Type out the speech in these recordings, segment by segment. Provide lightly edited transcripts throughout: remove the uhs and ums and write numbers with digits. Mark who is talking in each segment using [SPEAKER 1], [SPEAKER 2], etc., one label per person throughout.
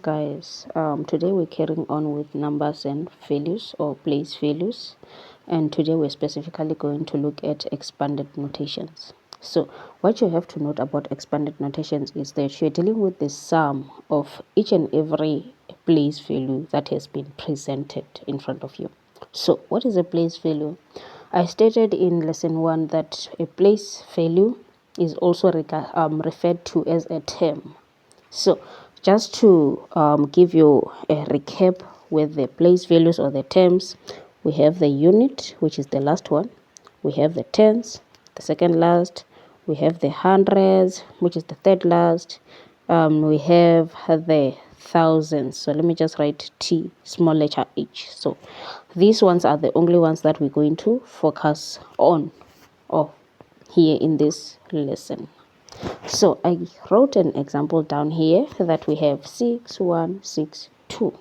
[SPEAKER 1] Guys, today we're carrying on with numbers and values or place values, and today we're specifically going to look at expanded notations. So what you have to note about expanded notations is that you're dealing with the sum of each and every place value that has been presented in front of you. So what is a place value? I stated in lesson 1 that a place value is also referred to as a term. So just to give you a recap with the place values or the terms, we have the unit, which is the last one. We have the tens, the second last. We have the hundreds, which is the third last. We have the thousands. So let me just write T, small letter H. So these ones are the only ones that we're going to focus on or here in this lesson. So I wrote an example down here that we have 6162.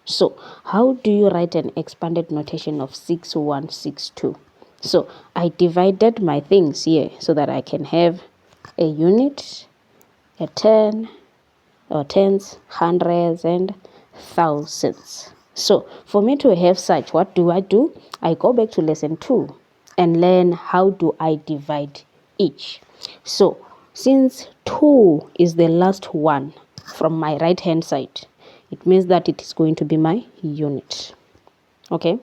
[SPEAKER 1] So how do you write an expanded notation of 6162? So I divided my things here so that I can have a unit, a 10, or tens, hundreds, and thousands. So for me to have such, what do? I go back to lesson 2 and learn how do I divide each. So since 2 is the last one from my right hand side, it means that it is going to be my unit. Okay,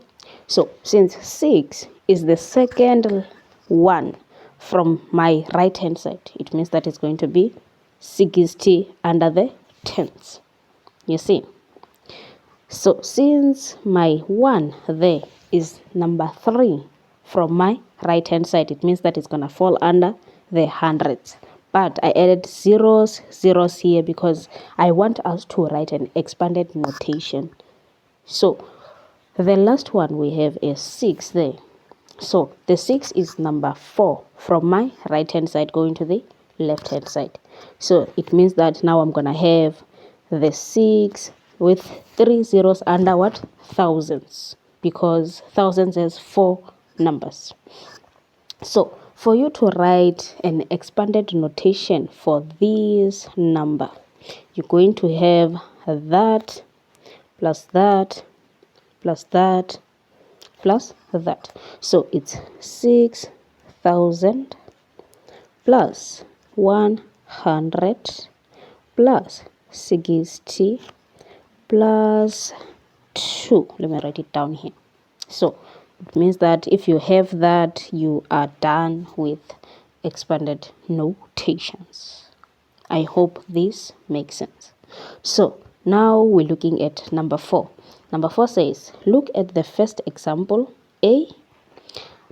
[SPEAKER 1] so since 6 is the second one from my right hand side, it means that it's going to be 60 under the tens. You see, so since my 1 there is number 3 from my right hand side, it means that it's going to fall under the hundreds. But I added zeros here because I want us to write an expanded notation. So the last one we have is 6 there. So the 6 is number 4 from my right hand side going to the left hand side. So it means that now I'm going to have the 6 with 3 zeros under what? Thousands. Because thousands has 4 numbers. So for you to write an expanded notation for this number, you're going to have that plus that plus that plus that. So it's 6,000 plus 100 plus 60 plus 2. Let me write it down here. So it means that if you have that, you are done with expanded notations. I hope this makes sense. So now we're looking at number 4. Number 4 says, look at the first example, A.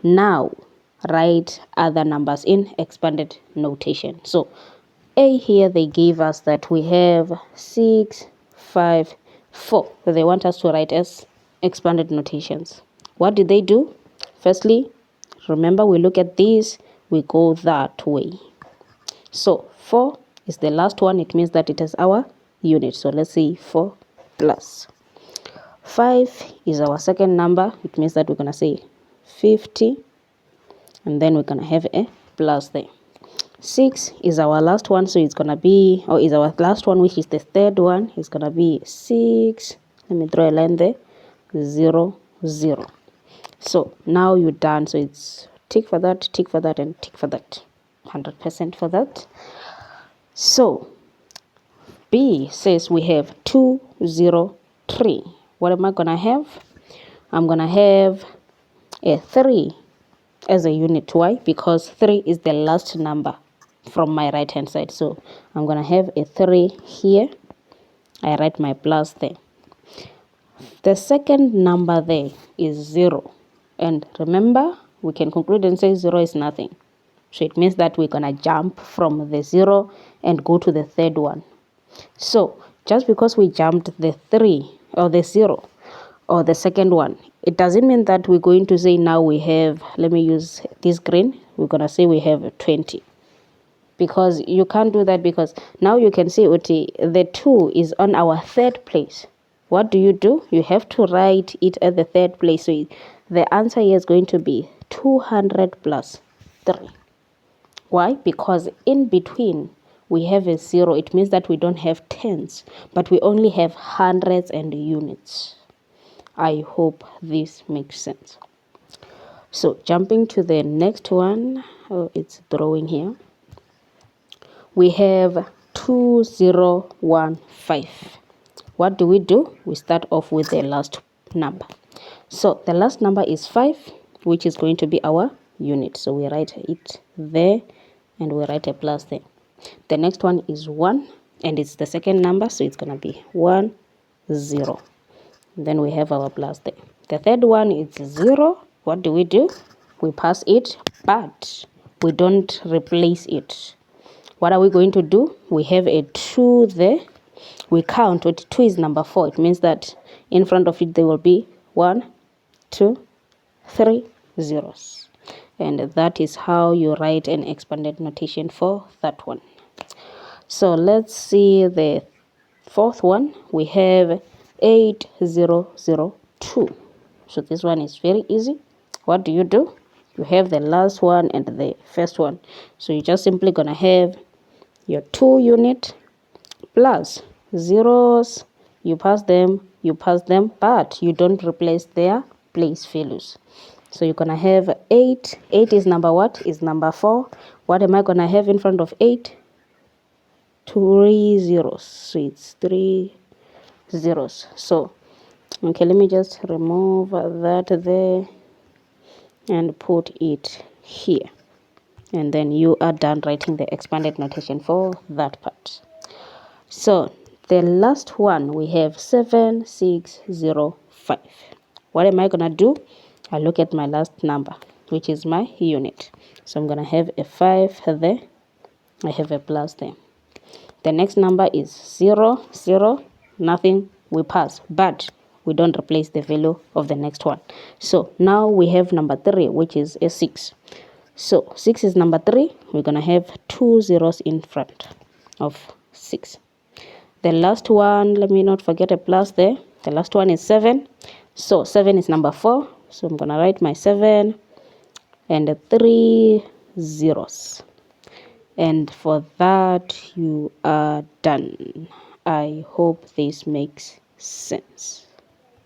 [SPEAKER 1] Now write other numbers in expanded notation. So A here, they gave us that we have 6, 5, 4. So they want us to write as expanded notations. What did they do? Firstly, remember we look at this, we go that way. So 4 is the last one. It means that it is our unit. So let's say 4 plus. 5 is our second number. It means that we're going to say 50. And then we're going to have a plus there. 6 is our last one. So it's going to be, or is our last one, which is the third one. It's going to be 6. Let me draw a line there. 0, 0. So now you're done. So it's tick for that, and tick for that. 100% for that. So B says we have 203. What am I going to have? I'm going to have a 3 as a unit. Why? Because 3 is the last number from my right hand side. So I'm going to have a 3 here. I write my plus there. The second number there is 0. And remember, we can conclude and say 0 is nothing. So it means that we're going to jump from the 0 and go to the third one. So just because we jumped the 3 or the 0 or the second one, it doesn't mean that we're going to say now we have, let me use this green, we're going to say we have 20. Because you can't do that, because now you can see the 2 is on our third place. What do? You have to write it at the third place. So the answer here is going to be 200 plus 3. Why? Because in between we have a 0. It means that we don't have tens, but we only have hundreds and units. I hope this makes sense. So jumping to the next one, it's drawing here. We have 2015. What do? We start off with the last number. So the last number is 5, which is going to be our unit. So we write it there and we write a plus there. The next one is 1 and it's the second number, so it's going to be 1, 0. Then we have our plus there. The third one is 0. What do? We pass it, but we don't replace it. What are we going to do? We have a 2 there. We count. 2 is number 4. It means that in front of it there will be 1, 2, 3 zeros. And that is how you write an expanded notation for that one. So let's see the fourth one. We have 8002. So this one is very easy. What do? You have the last one and the first one. So you're just simply going to have your 2 unit plus zeros. You pass them, but you don't replace their place values. So you're going to have 8. 8 is number what? Is number 4. What am I going to have in front of 8? 3 zeros. So it's 3 zeros. So, okay, let me just remove that there and put it here. And then you are done writing the expanded notation for that part. So the last one, we have 7605. What am I going to do? I look at my last number, which is my unit. So I'm going to have a 5 there. I have a plus there. The next number is 0, 0, nothing. We pass, but we don't replace the value of the next one. So now we have number 3, which is a 6. So 6 is number 3. We're going to have 2 zeros in front of 6. The last one, let me not forget a plus there. The last one is 7. So 7 is number 4. So I'm going to write my 7 and 3 zeros. And for that, you are done. I hope this makes sense.